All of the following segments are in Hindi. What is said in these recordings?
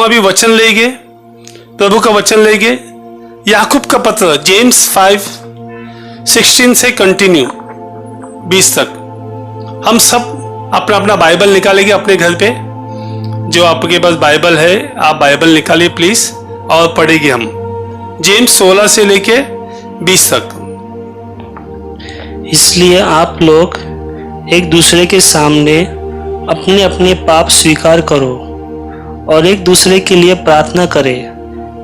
अभी वचन लेंगे, प्रभु का वचन लेंगे। याकूब का पत्र जेम्स 5:16 से कंटिन्यू 20 तक। हम सब अपना अपना बाइबल निकालेंगे अपने घर पे। जो आपके पास बाइबल है आप बाइबल निकालिए प्लीज, और पढ़ेंगे हम जेम्स 16 से लेके 20 तक। इसलिए आप लोग एक दूसरे के सामने अपने अपने पाप स्वीकार करो और एक दूसरे के लिए प्रार्थना करें,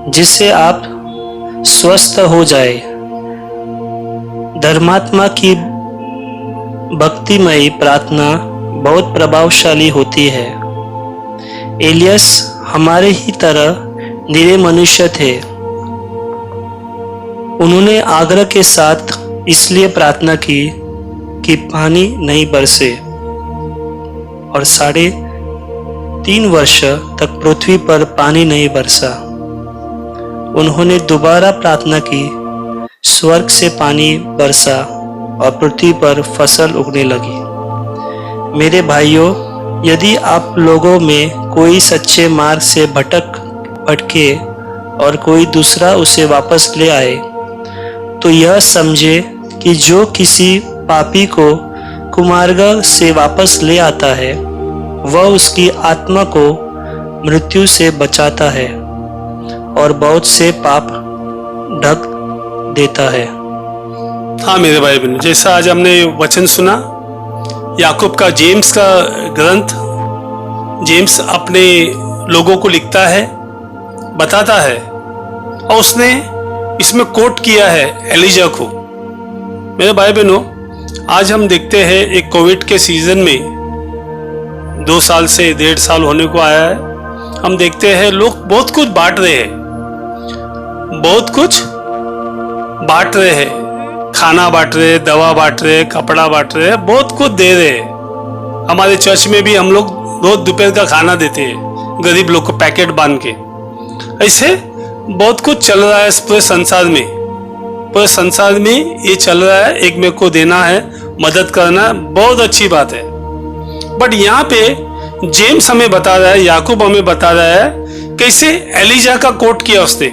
जिससे आप स्वस्थ हो जाए। धर्मात्मा की भक्तिमयी प्रार्थना बहुत प्रभावशाली होती है। एलियस हमारे ही तरह निरे मनुष्य थे। उन्होंने आग्रह के साथ इसलिए प्रार्थना की कि पानी नहीं बरसे, और 3.5 वर्ष तक पृथ्वी पर पानी नहीं बरसा। उन्होंने दोबारा प्रार्थना की, स्वर्ग से पानी बरसा और पृथ्वी पर फसल उगने लगी। मेरे भाइयों, यदि आप लोगों में कोई सच्चे मार्ग से भटके और कोई दूसरा उसे वापस ले आए, तो यह समझे कि जो किसी पापी को कुमार्ग से वापस ले आता है, वह उसकी आत्मा को मृत्यु से बचाता है और बहुत से पाप ढक देता है। हाँ मेरे भाई बहनों, जैसा आज हमने वचन सुना याकूब का, जेम्स का ग्रंथ, जेम्स अपने लोगों को लिखता है, बताता है, और उसने इसमें कोट किया है एलिजा को। मेरे भाई बहनों, आज हम देखते हैं एक कोविड के सीजन में 2 साल से 1.5 साल होने को आया है, हम देखते हैं लोग बहुत कुछ बांट रहे हैं, बहुत कुछ बांट रहे हैं, खाना बांट रहे हैं, दवा बांट रहे हैं, कपड़ा बांट रहे हैं, बहुत कुछ दे रहे हैं। हमारे चर्च में भी हम लोग रोज दोपहर का खाना देते हैं गरीब लोग को पैकेट बांध के। ऐसे बहुत कुछ चल रहा है पूरे संसार में, पूरे संसार में ये चल रहा है। एक मेरे को देना है, मदद करना है, बहुत अच्छी बात है। बट यहाँ पे जेम्स हमें बता रहा है, याकूब हमें बता रहा है कैसे एलिजा का कोट किया उसने।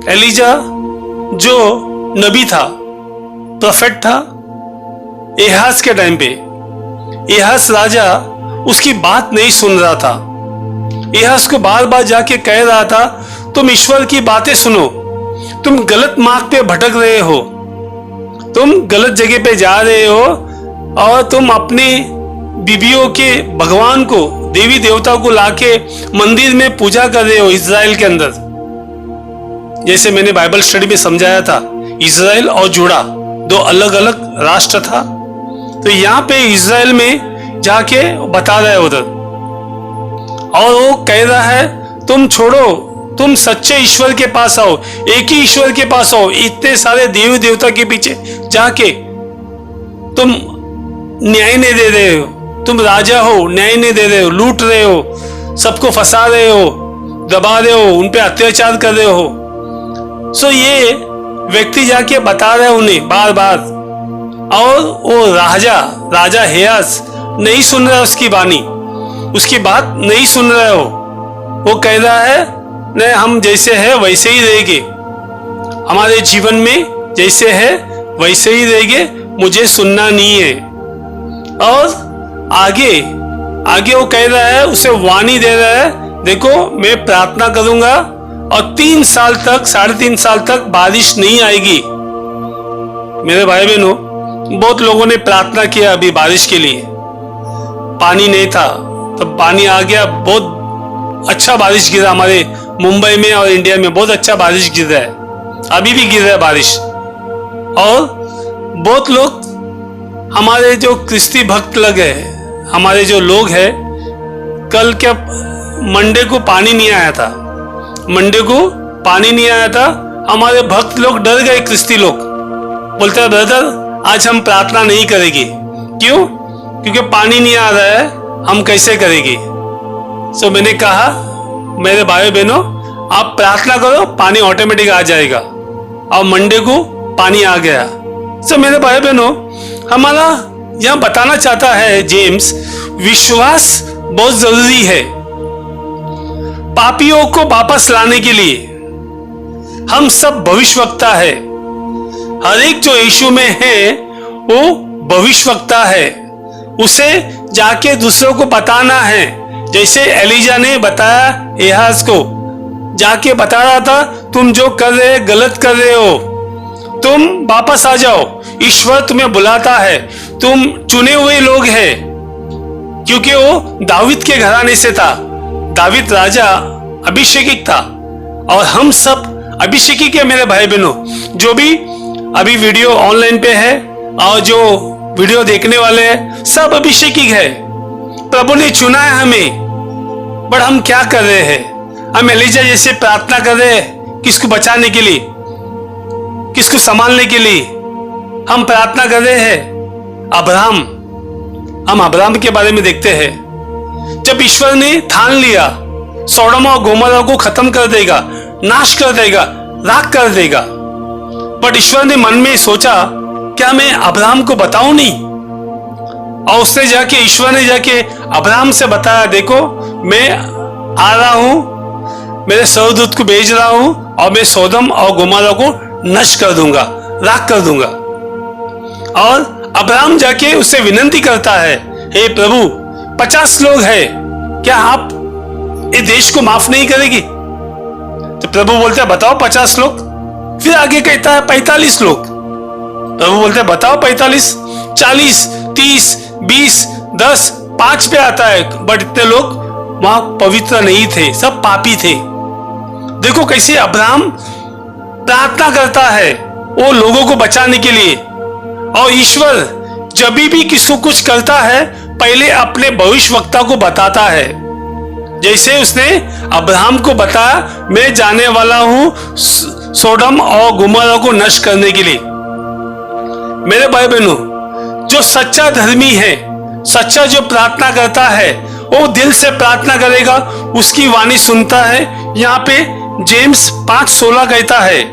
एलिजा जो नबी था, प्रोफेट था, एहाज के टाइम पे एहाज राजा उसकी बात नहीं सुन रहा था। एहाज को बार बार जाके कह रहा था, तुम ईश्वर की बातें सुनो, तुम गलत मार्ग पे भटक रहे हो, तुम गलत जगह पे जा रहे हो, और तुम अपनी बीबियों के भगवान को, देवी देवता को लाके मंदिर में पूजा कर रहे हो इजराइल के अंदर। जैसे मैंने बाइबल स्टडी में समझाया था, इजराइल और जुड़ा 2 अलग अलग राष्ट्र था। तो यहाँ पे इजराइल में जाके बता रहा है उधर, और वो कह रहा है तुम छोड़ो, तुम सच्चे ईश्वर के पास आओ, एक ही ईश्वर के पास आओ। इतने सारे देवी देवता के पीछे जाके तुम न्याय नहीं दे रहे हो, तुम राजा हो, न्याय नहीं दे रहे हो, लूट रहे हो, सबको फंसा रहे हो, दबा रहे हो, उन पे अत्याचार कर रहे हो। सो ये व्यक्ति जाके बता रहे उन्हें बार बार, और वो राजा हेयास नहीं सुन रहा, उसकी वाणी, उसकी बात नहीं सुन रहे हो। वो कह रहा है नहीं, हम जैसे है वैसे ही रहेंगे, हमारे जीवन में जैसे है वैसे ही रहेंगे, मुझे सुनना नहीं है। और आगे वो कह रहा है, उसे वाणी दे रहा है, देखो मैं प्रार्थना करूंगा और 3 साल तक, 3.5 साल तक बारिश नहीं आएगी। मेरे भाई बहनों, बहुत लोगों ने प्रार्थना किया अभी बारिश के लिए, पानी नहीं था, तब पानी आ गया, बहुत अच्छा बारिश गिरा हमारे मुंबई में और इंडिया में, बहुत अच्छा बारिश गिर रहा है, अभी भी गिर रहा है बारिश। और बहुत लोग हमारे जो क्रिस्ती भक्त लोग हैं, हमारे जो लोग हैं, कल क्या मंडे को पानी नहीं आया था, मंडे को पानी नहीं आया था, हमारे भक्त लोग डर गए, क्रिस्ती लोग बोलते हैं ब्रदर आज हम प्रार्थना नहीं करेंगे। क्यों? क्योंकि पानी नहीं आ रहा है, हम कैसे करेंगे। सो मैंने कहा मेरे भाई बहनों, आप प्रार्थना करो, पानी ऑटोमेटिक आ जाएगा, और मंडे को पानी आ गया। सो मेरे भाई बहनों, हमारा यह बताना चाहता है जेम्स, विश्वास बहुत जरूरी है। पापियों को वापस लाने के लिए। हम सब भविष्यवक्ता है। हर एक जो यीशु में है वो भविष्यवक्ता है। उसे जाके दूसरों को बताना है। जैसे एलिजा ने बताया एहाज को, जाके बता रहा था तुम जो कर रहे गलत कर रहे हो, तुम वापस आ जाओ, ईश्वर तुम्हें बुलाता है, तुम चुने हुए लोग हैं। क्योंकि वो दाऊद के घराने से था। दाऊद राजा अभिषेकित था और हम सब अभिषेकित है। मेरे भाई बहनों, जो भी अभी वीडियो ऑनलाइन पे है और जो वीडियो देखने वाले हैं, सब अभिषेकित है। प्रभु ने चुना है हमें। बट हम क्या कर रहे हैं? हम एलिजा जैसे प्रार्थना कर रहे हैं किसको बचाने के लिए, किसको संभालने के लिए। हम प्रार्थना कर रहे हैं अब्राहम। हम अब्राहम के बारे में देखते हैं। जब ईश्वर ने ठान लिया सोडोम और गोमोरा को खत्म कर देगा, नाश कर देगा, राख कर देगा, बट ईश्वर ने मन में सोचा क्या मैं अब्राहम को बताऊं नहीं? और उसने जाके, ईश्वर ने जाके अब्राहम से बताया, देखो मैं आ रहा हूं, मेरे स्वर्गदूत को भेज रहा हूं और मैं सोदम और गोमोरा को नष्ट कर दूंगा, राख कर दूंगा। और अब्राहम जाके उससे विनती करता है, हे प्रभु 50 लोग हैं, क्या आप इस देश को माफ नहीं करेगी? तो प्रभु बोलते हैं बताओ 50 लोग। फिर आगे कहता है 45 लोग। प्रभु बोलते हैं बताओ 45, 40, 30, 20, 10, 5 पे आता है। बट इतने लोग वहां पवित्र नहीं थे, सब पापी थे। देखो कैसे अब्राहम प्रार्थना करता है वो लोगों को बचाने के लिए। और ईश्वर जब भी किसको कुछ करता है पहले अपने भविष्यवक्ता को बताता है। जैसे उसने अब्राहम को बताया मैं जाने वाला हूं सोडम और गोमोरा को नष्ट करने के लिए। मेरे भाई बहनों, जो सच्चा धर्मी है, सच्चा जो प्रार्थना करता है, वो दिल से प्रार्थना करेगा, उसकी वाणी सुनता है। यहाँ पे जेम्स 5:16 कहता है,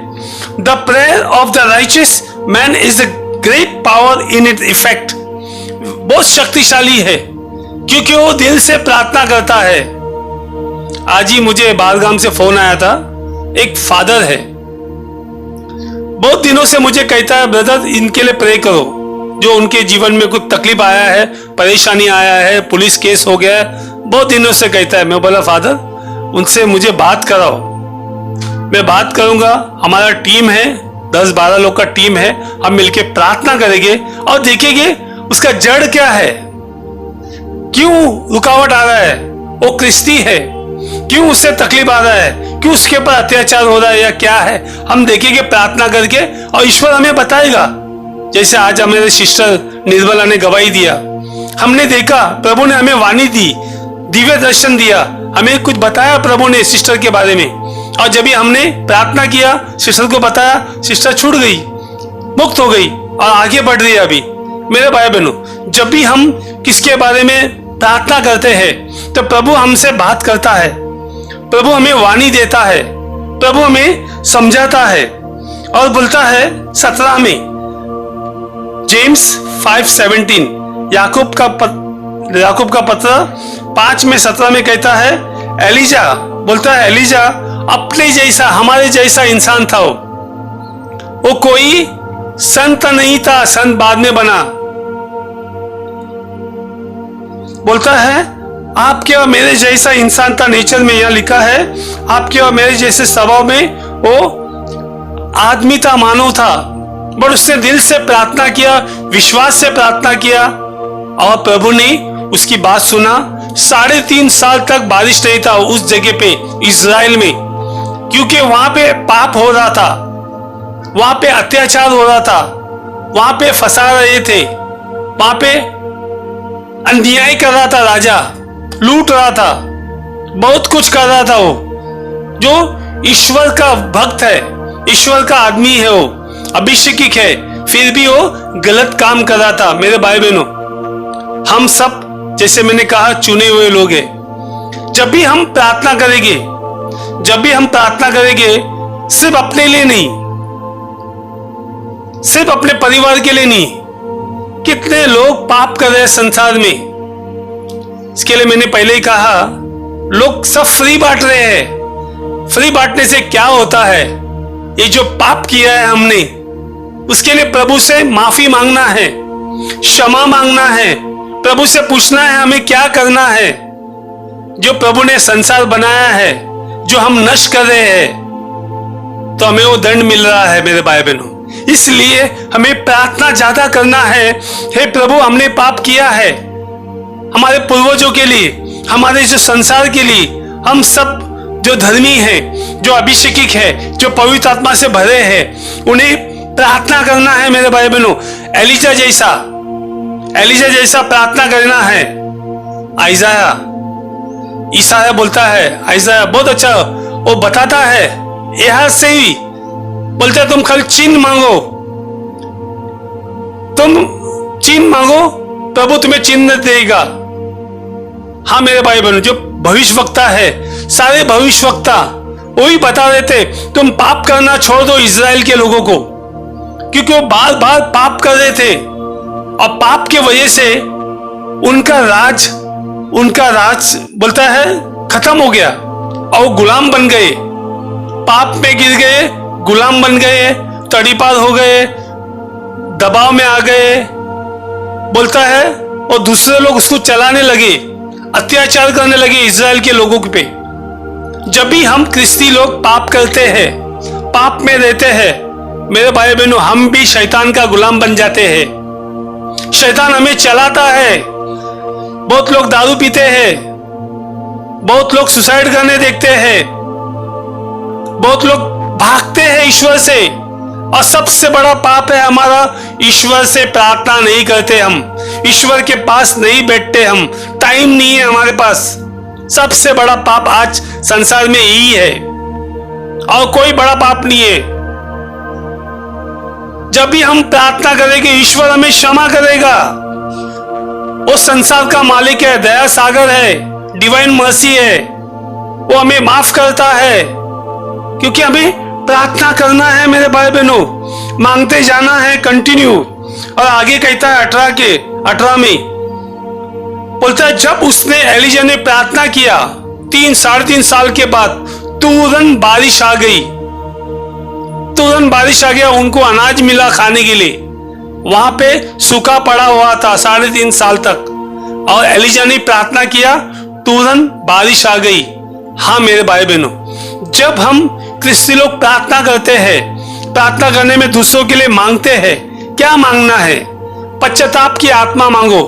the prayer of the righteous man is the great power in it effect. बहुत शक्तिशाली है क्योंकि वो दिल से प्रार्थना करता है। आज ही मुझे बालगाम से फोन आया था, एक फादर है, बहुत दिनों से मुझे कहता है ब्रदर इनके लिए प्रे करो, जो उनके जीवन में कुछ तकलीफ आया है, परेशानी आया है, पुलिस केस हो गया है, बहुत दिनों से कहता है। मैं बोला फादर उनसे मुझे बात कराओ। मैं बात करूंगा, हमारा टीम है, 10-12 लोग का टीम है, हम मिलके प्रार्थना करेंगे और देखेंगे उसका जड़ क्या है, क्यों रुकावट आ रहा है, वो क्रिस्ती है, क्यों उससे तकलीफ आ रहा है, क्यों उसके ऊपर अत्याचार हो रहा है या क्या है। हम देखेंगे प्रार्थना करके और ईश्वर हमें बताएगा। जैसे आज हमारे सिस्टर निर्मला ने गवाही दिया, हमने देखा प्रभु ने हमें वाणी दी, दिव्य दर्शन दिया, हमें कुछ बताया प्रभु ने सिस्टर के बारे में। और जब भी हमने प्रार्थना किया, सिस्टर को बताया, सिस्टर छूट गई, मुक्त हो गई और आगे बढ़ रही है अभी। मेरे भाई बहनों, जब भी हम किसके बारे में प्रार्थना करते हैं तो प्रभु हमसे बात करता है, प्रभु हमें वाणी देता है, प्रभु हमें समझाता है और बोलता है 17 में, जेम्स 5:17, याकूब का पत्र 5:17 में कहता है, एलिजा बोलता है, एलिजा अपने जैसा, हमारे जैसा इंसान था। वो कोई संत नहीं था, संत बाद में बना। बोलता है आपके और मेरे जैसा इंसान था नेचर में, यह लिखा है आपके और मेरे जैसे स्वभाव में वो आदमी था, मानव था। बट उसने दिल से प्रार्थना किया, विश्वास से प्रार्थना किया और प्रभु ने उसकी बात सुना। 3.5 साल तक बारिश नहीं था उस जगह पे, इज़राइल में, क्योंकि वहां पे पाप हो रहा था, वहां पे अत्याचार हो रहा था, वहां पे फंसा रहे थे, वहां पे अन्याय कर रहा था, राजा लूट रहा था, बहुत कुछ कर रहा था। वो जो ईश्वर का भक्त है, ईश्वर का आदमी है, वो अभिषेकित है, फिर भी वो गलत काम कर रहा था। मेरे भाई बहनों, हम सब जैसे मैंने कहा चुने हुए लोग हैं। जब भी हम प्रार्थना करेंगे, जब भी हम प्रार्थना करेंगे, सिर्फ अपने लिए नहीं, सिर्फ अपने परिवार के लिए नहीं, कितने लोग पाप कर रहे हैं संसार में। इसके लिए मैंने पहले ही कहा लोग सब फ्री बांट रहे हैं। फ्री बांटने से क्या होता है? ये जो पाप किया है हमने, उसके लिए प्रभु से माफी मांगना है, क्षमा मांगना है, प्रभु से पूछना है हमें क्या करना है। जो प्रभु ने संसार बनाया है, जो हम नष्ट कर रहे हैं, तो हमें वो दंड मिल रहा है मेरे भाई बहनों। इसलिए हमें प्रार्थना ज्यादा करना है। हे प्रभु, हमने पाप किया है, हमारे पूर्वजों के लिए, हमारे जो संसार के लिए, हम सब जो धर्मी हैं, जो अभिषेकित है, जो पवित्र आत्मा से भरे हैं, उन्हें प्रार्थना करना है मेरे भाई बहनों। एलिजा जैसा प्रार्थना करना है। ईसाया बोलता है, आइजाया बहुत अच्छा वो बताता है, यहाँ से ही बोलते तुम खाली चिन्ह मांगो, तुम चिन्ह मांगो, प्रभु तुम्हें चिन्ह देगा। हाँ मेरे भाई बहनों, जो भविष्यवक्ता है, सारे भविष्यवक्ता वही बता रहे थे तुम पाप करना छोड़ दो इजराइल के लोगों को, क्योंकि वो बार बार पाप कर रहे थे और पाप के वजह से उनका राज बोलता है खत्म हो गया और वो गुलाम बन गए, पाप में गिर गए, गुलाम बन गए, तड़ीपार हो गए, दबाव में आ गए बोलता है, और दूसरे लोग उसको चलाने लगे, अत्याचार करने लगे इजराइल के लोगों पे। जब भी हम क्रिस्ती लोग पाप करते हैं, पाप में रहते हैं, मेरे भाई बहनों, हम भी शैतान का गुलाम बन जाते हैं। शैतान हमें चलाता है। बहुत लोग दारू पीते हैं, बहुत लोग सुसाइड करने देखते हैं, बहुत लोग भागते हैं ईश्वर से, और सबसे बड़ा पाप है हमारा, ईश्वर से प्रार्थना नहीं करते हम, ईश्वर के पास नहीं बैठते हम, टाइम नहीं है हमारे पास। सबसे बड़ा पाप आज संसार में यही है, और कोई बड़ा पाप नहीं है। जब भी हम प्रार्थना करेंगे, ईश्वर हमें क्षमा करेगा। वो संसार का मालिक है, दया सागर है, डिवाइन मर्सी है, वो हमें माफ करता है, क्योंकि हमें प्रार्थना करना है मेरे भाई बहनों, मांगते जाना है कंटिन्यू। और आगे कहता है 18 में बोलता है, जब उसने एलिजा ने प्रार्थना किया 3-3.5 साल के बाद तुरंत बारिश आ गई, तुरंत बारिश आ गया, उनको अनाज मिला खाने के लिए। वहां पे सूखा पड़ा हुआ था 3.5 साल तक, और एलिजा ने प्रार्थना किया, तुरंत बारिश आ गई। हाँ मेरे भाई बहनों, जब हम क्रिस्ती लोग प्रार्थना करते हैं, प्रार्थना करने में दूसरों के लिए मांगते हैं, क्या मांगना है? पश्चाताप की आत्मा मांगो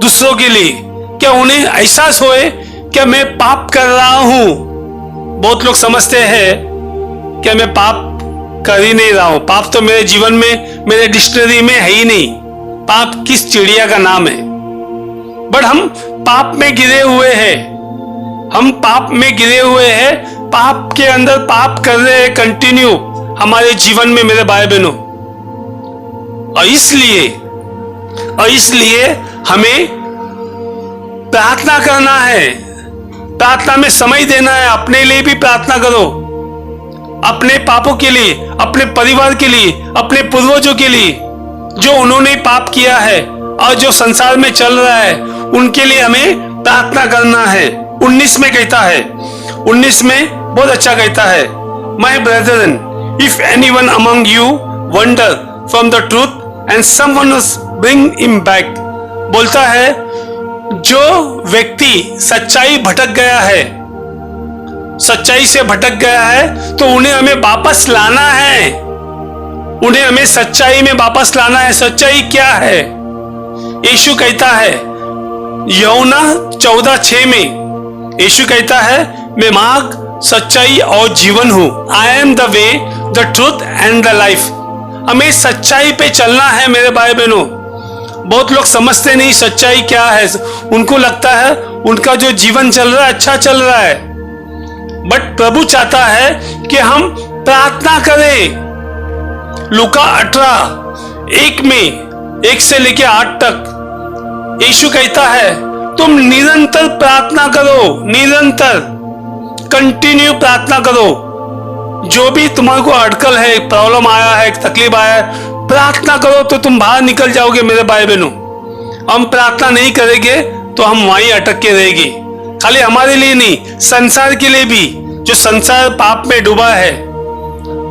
दूसरों के लिए, क्या उन्हें एहसास होए क्या मैं पाप कर रहा हूं। बहुत लोग समझते हैं क्या मैं पाप कर ही नहीं रहा हूं, पाप तो मेरे जीवन में, मेरे डिक्शनरी में है ही नहीं, पाप किस चिड़िया का नाम है। बट हम पाप में गिरे हुए हैं, हम पाप में गिरे हुए हैं, पाप के अंदर पाप कर रहे हैं कंटिन्यू हमारे जीवन में मेरे भाई बहनों। और इसलिए हमें प्रार्थना करना है, प्रार्थना में समय देना है। अपने लिए भी प्रार्थना करो, अपने पापों के लिए, अपने परिवार के लिए, अपने पूर्वजों के लिए, जो उन्होंने पाप किया है और जो संसार में चल रहा है, उनके लिए हमें प्रार्थना करना है। 19 में कहता है, 19 में बहुत अच्छा कहता है, my Brethren, if anyone among you wonder from the truth and someone else bring him back. बोलता है जो व्यक्ति सच्चाई भटक गया है, सच्चाई से भटक गया है, तो उन्हें हमें वापस लाना है, उन्हें हमें सच्चाई में वापस लाना है। सच्चाई क्या है? यीशु कहता है यूहन्ना 14:6 में, यीशु कहता है मैं मार्ग, सच्चाई और जीवन हूं। I am the way, the truth and the life. हमें सच्चाई पे चलना है मेरे भाई बहनों। बहुत लोग समझते नहीं सच्चाई क्या है, उनको लगता है उनका जो जीवन चल रहा है अच्छा चल रहा है, बट प्रभु चाहता है कि हम प्रार्थना करें। लूका 18:1 में 1 से लेके 8 तक यीशु कहता है तुम निरंतर प्रार्थना करो, निरंतर कंटिन्यू प्रार्थना करो। जो भी तुम्हारे अड़कल है, प्रॉब्लम आया है, तकलीफ आया है, प्रार्थना करो तो तुम बाहर निकल जाओगे मेरे भाई बहनों। हम प्रार्थना नहीं करेंगे तो हम वहीं अटक के रहेंगे, खाली हमारे लिए नहीं, संसार के लिए भी, जो संसार पाप में डूबा है,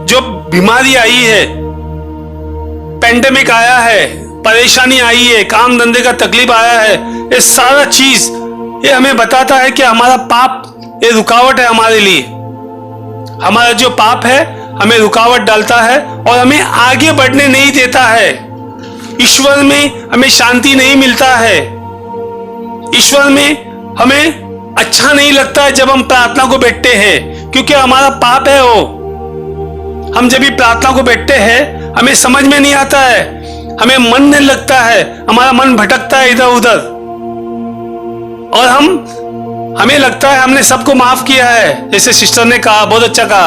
जो बीमारी आई है, पेंडेमिक आया है, परेशानी आई है, काम धंधे का तकलीफ आया है, ये सारा चीज ये हमें बताता है कि हमारा पाप ये रुकावट है हमारे लिए। हमारा जो पाप है हमें रुकावट डालता है और हमें आगे बढ़ने नहीं देता है। ईश्वर में हमें शांति नहीं मिलता है। ईश्वर में हमें अच्छा नहीं लगता है जब हम प्रार्थना को बैठते हैं, क्योंकि हमारा पाप है वो। हम जब भी प्रार्थना को बैठते हैं हमें समझ में नहीं आता है, हमें मन नहीं लगता है, हमारा मन भटकता है इधर उधर, और हमें लगता है हमने सबको माफ किया है। जैसे सिस्टर ने कहा, बहुत अच्छा कहा,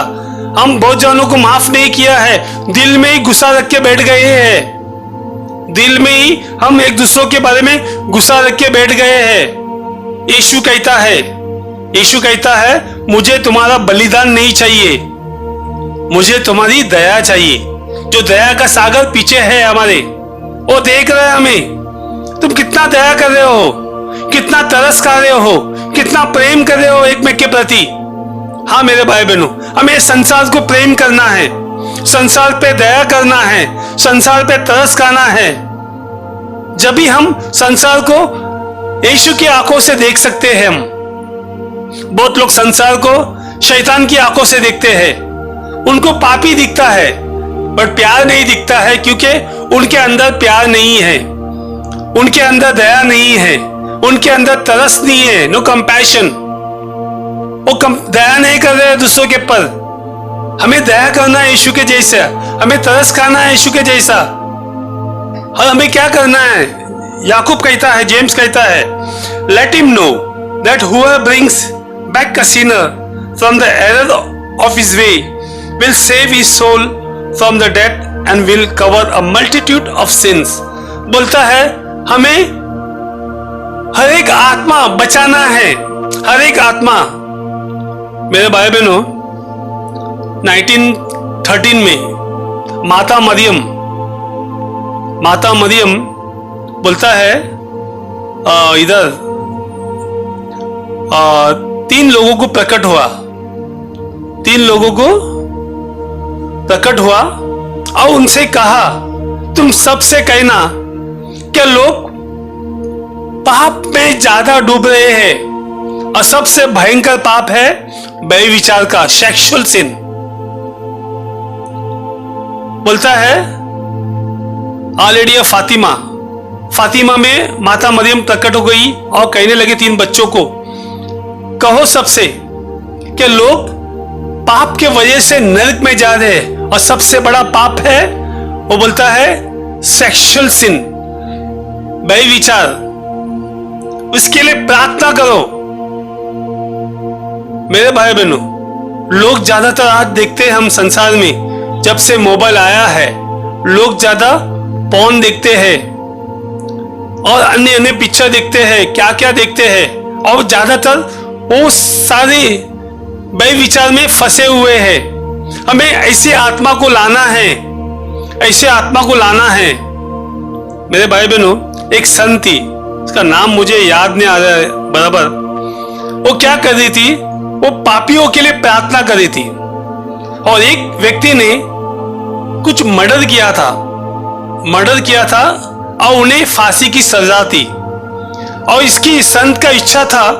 हम बहुत जनों को माफ नहीं किया है, दिल में ही गुस्सा रख के बैठ गए हैं। दिल में ही हम एक दूसरों के बारे में गुस्सा रख के बैठ गए हैं। यीशु कहता है मुझे तुम्हारा बलिदान नहीं चाहिए, मुझे तुम्हारी दया चाहिए। जो दया का सागर पीछे है हमारे, वो देख रहे हैं हमें। तुम कितना दया कर रहे हो, कितना तरस खा रहे हो, कितना प्रेम कर रहे हो एक में के प्रति। हाँ मेरे भाई बहनों, हमें संसार को प्रेम करना है, संसार पे दया करना है, संसार पे तरस खाना है। जब भी हम संसार को यीशु की आंखों से देख सकते हैं। हम बहुत लोग संसार को शैतान की आंखों से देखते हैं, उनको पापी दिखता है पर प्यार नहीं दिखता है, क्योंकि उनके अंदर प्यार नहीं है, उनके अंदर दया नहीं है, उनके अंदर तरस नहीं है, नो कंपैशन। वो दया नहीं कर रहे हैं दूसरों के पर। हमें दया करना है यीशु के जैसा, हमें तरस खाना है यीशु के जैसा। और हमें क्या करना है? याकूब कहता है, जेम्स कहता है, let him know that whoever brings back a sinner from the error of his way will save his soul from the death and will cover a multitude of sins. बोलता है हमें हर एक आत्मा बचाना है, हर एक आत्मा। मेरे भाई बहनों, 1913 में माता मरियम बोलता है, इधर 3 लोगों को प्रकट हुआ और उनसे कहा, तुम सबसे कहना कि लोग पाप में ज्यादा डूब रहे हैं, और सबसे भयंकर पाप है व्यभिचार का, सेक्सुअल सिन। बोलता है ऑलरेडी फातिमा में माता मरियम प्रकट हो गई और कहने लगे 3 बच्चों को, कहो सबसे कि लोग पाप के वजह से नरक में जा रहे हैं, और सबसे बड़ा पाप है वो बोलता है सेक्सुअल सिन, व्यभिचार। उसके लिए प्रार्थना करो। मेरे भाई बहनों, लोग ज्यादातर आज देखते हैं हम संसार में, जब से मोबाइल आया है लोग ज्यादा पॉर्न देखते हैं और अन्य पिक्चर देखते हैं, क्या क्या देखते हैं, और ज्यादातर वो सारे व्यभिचार में फंसे हुए हैं। हमें ऐसे आत्मा को लाना है, ऐसे आत्मा को लाना है। मेरे भाई बहनों, एक संत थी, उसका नाम मुझे याद नहीं आ रहा है बराबर। वो क्या कर रही थी, वो पापियों के लिए प्रार्थना कर रही थी, और एक व्यक्ति ने कुछ मर्डर किया था और उन्हें फांसी की सजा थी। और इसकी संत का इच्छा था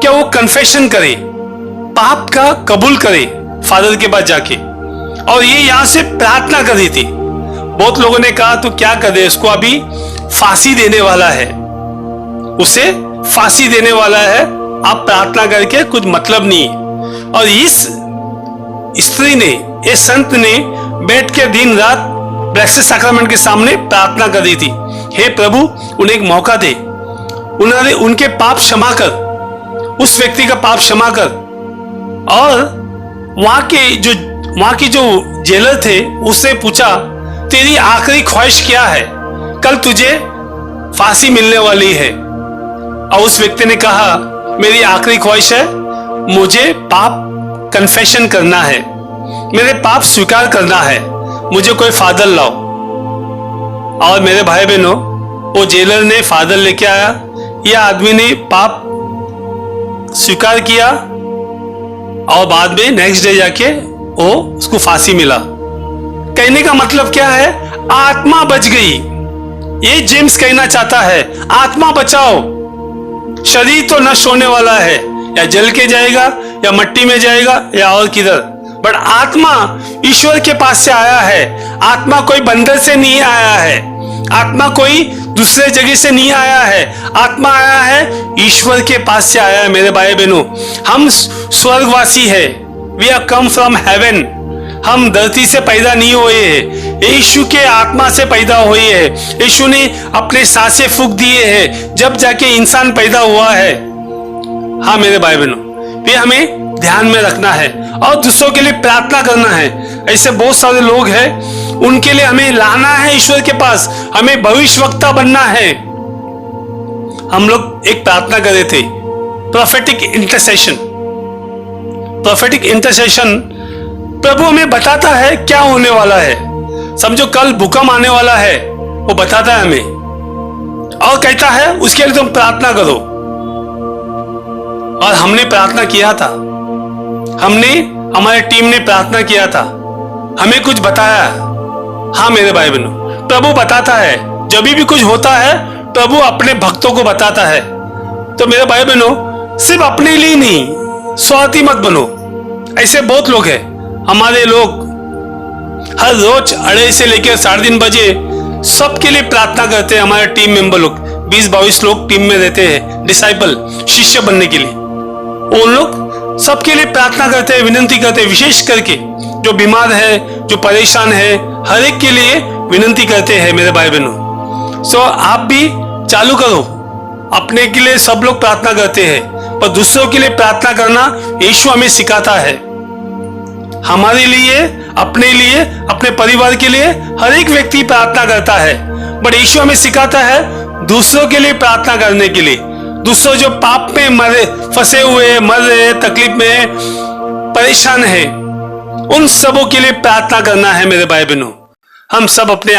कि वो कन्फेशन करे, पाप का कबूल करे फादर के पास जाके, और ये यहां से प्रार्थना कर रही थी। बहुत लोगों ने कहा तो क्या करे, इसको अभी फांसी देने वाला है, उसे फांसी देने वाला है, आप प्रार्थना करके कुछ मतलब नहीं। और इस स्त्री ने, इस संत ने बैठ के दिन रात ब्लेस्ड सैक्रामेंट के सामने प्रार्थना कर रही थी, हे प्रभु उन्हें एक मौका दे, उन्होंने उनके पाप क्षमा कर, उस व्यक्ति का पाप क्षमा कर। और वहां की जो जेलर थे उससे पूछा, तेरी आखिरी ख्वाहिश क्या है, कल तुझे फांसी मिलने वाली है। और उस व्यक्ति ने कहा, मेरी आखिरी ख्वाहिश है, मुझे पाप कन्फेशन करना है, मेरे पाप स्वीकार करना है, मुझे कोई फादर लाओ। और मेरे भाई बहनों, वो जेलर ने फादर लेके आया, यह आदमी ने पाप स्वीकार किया और बाद में नेक्स्ट डे जाके वो उसको फांसी मिला। कहने का मतलब क्या है? आत्मा बच गई। ये जेम्स कहना चाहता है, आत्मा बचाओ। शरीर तो नष्ट होने वाला है, या जल के जाएगा या मिट्टी में जाएगा या और किधर, बट आत्मा ईश्वर के पास से आया है। आत्मा कोई बंदर से नहीं आया है, आत्मा कोई दूसरे जगह से नहीं आया है, आत्मा आया है ईश्वर के पास से आया है। मेरे भाई बहनों, हम स्वर्गवासी है, we are come from heaven. हम धरती से पैदा नहीं हुए हैं, यीशु के आत्मा से पैदा हुए हैं। यीशु ने अपने सांसें फूंक दिए हैं, जब जाके इंसान पैदा हुआ है। हाँ मेरे भाई बहनों, ये हमें ध्यान में रखना है और दूसरों के लिए प्रार्थना करना है। ऐसे बहुत सारे लोग हैं, उनके लिए हमें लाना है ईश्वर के पास, हमें भविष्यवक्ता बनना है। हम लोग एक प्रार्थना कर रहे थे, प्रोफेटिक इंटरसेशन। प्रोफेटिक इंटरसेशन प्रभु हमें बताता है क्या होने वाला है। समझो कल भूकंप आने वाला है, वो बताता है हमें और कहता है उसके लिए तुम प्रार्थना करो। और हमने प्रार्थना किया था, हमारी टीम ने प्रार्थना किया था, हमें कुछ बताया। हाँ मेरे भाई बहनों, प्रभु बताता है, जब भी कुछ होता है प्रभु अपने भक्तों को बताता है। तो मेरे भाई बहनों, सिर्फ अपने लिए नहीं, स्वार्थी मत बनो। ऐसे बहुत लोग हैं, हमारे लोग हर रोज 2:30 से लेकर 3:30 बजे सबके लिए प्रार्थना करते हैं। हमारे टीम मेंबर लोग 20-22 लोग टीम में रहते हैं, डिसाइपल, शिष्य बनने के लिए। उन लोग सबके लिए प्रार्थना करते हैं, विनती करते हैं, विशेष करके जो बीमार है, जो परेशान है, हर एक के लिए विनती करते हैं मेरे भाई बहनों। सो आप भी चालू करो। अपने के लिए सब लोग प्रार्थना करते हैं, पर दूसरों के लिए प्रार्थना करना यीशु हमें सिखाता है। हमारे लिए, अपने परिवार के लिए हर एक व्यक्ति प्रार्थना करता है, बट यीशु हमें सिखाता है दूसरों के लिए प्रार्थना करने के लिए। दूसरों जो पाप में फंसे हुए, मर रहे, तकलीफ में परेशान है, उन सबों के लिए प्रार्थना करना है मेरे भाई बहनों। हम सब अपने